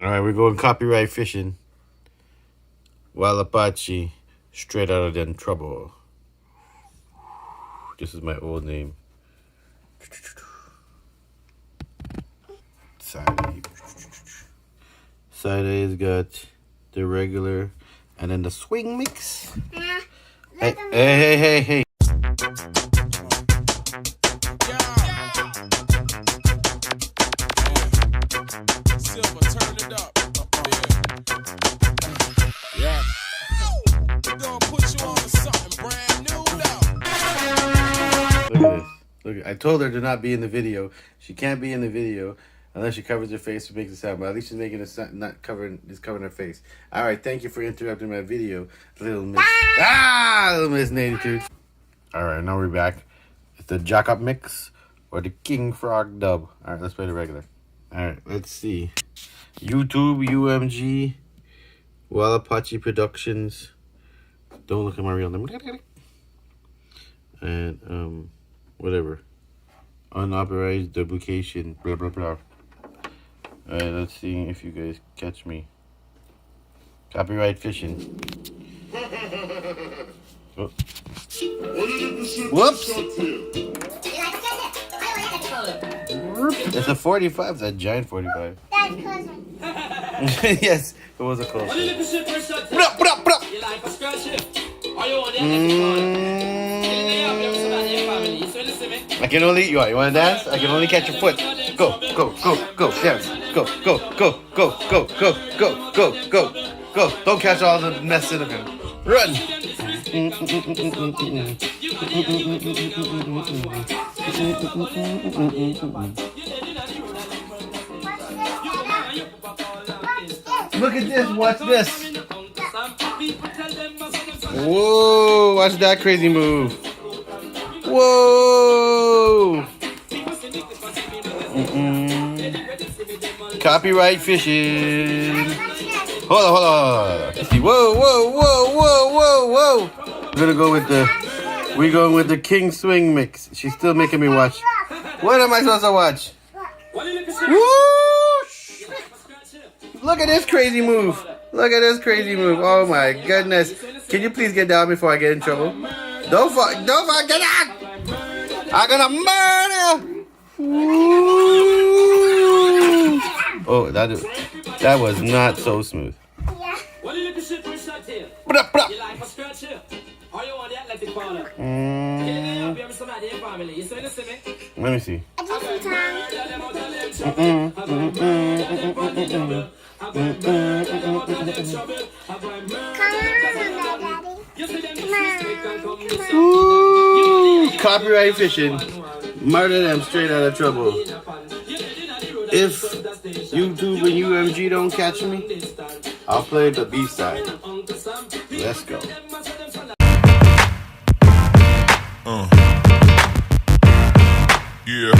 Alright, we're going copyright fishing. Wild Apache, straight out of them trouble. This is my old name. Side A. Side A's got the regular and then the swing mix. Hey. Silver, turn it up. Yeah. We're gonna put you on to something brand new now. Look at this. Look, I told her to not be in the video. She can't be in the video unless she covers her face or makes a sound. But at least she's making a sound, not covering, just covering her face. All right, thank you for interrupting my video, little Miss. Little Miss Natitude. All right, now we're back. It's the Jack Up mix or the King Frog dub. All right, let's play the regular. All right, let's see. YouTube, UMG, Wild Apache Productions. Don't look at my real name. And whatever. Unauthorized duplication. Blah blah blah. All right, let's see if you guys catch me. Copyright fishing. Oh. Whoops! It's a 45. It's a giant 45. Yes, it was a close one. I can only, you want to dance? I can only catch your foot. Go, dance. Go. Don't catch all the mess in the film. Run. Look at this, watch this. Whoa, watch that crazy move. Whoa. Copyright fishing. Hold on. Let's see. Whoa. We're going with the King Swing mix. She's still making me watch. What am I supposed to watch? Whoosh! Look at this crazy move. Oh my goodness. Can you please get down before I get in trouble? Don't fall, get down! I'm gonna murder! Ooh. Oh, that was not so smooth. Let me see. Ooh, copyright fishing. Murder them straight out of trouble. If YouTube and UMG don't catch me, I'll play the B-side. Let's go. Yeah.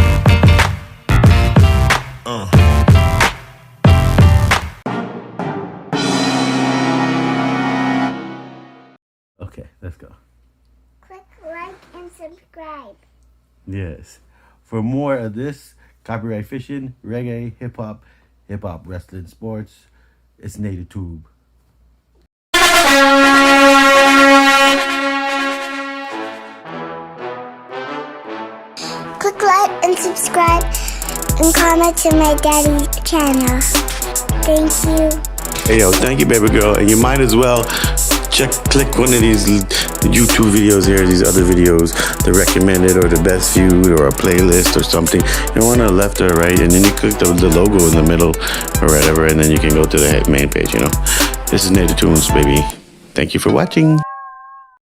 Okay, let's go. Click like and subscribe. Yes. For more of this, copyright fishing, reggae, hip hop, wrestling, sports, it's Natitude. Click like and subscribe and comment to my daddy's channel. Thank you. Hey yo, thank you, baby girl. And you might as well click one of these YouTube videos here, these other videos, the recommended or the best viewed or a playlist or something. You want to left or right, and then you click the logo in the middle or whatever, and then you can go to the main page, you know. This is Natitudes, baby. Thank you for watching.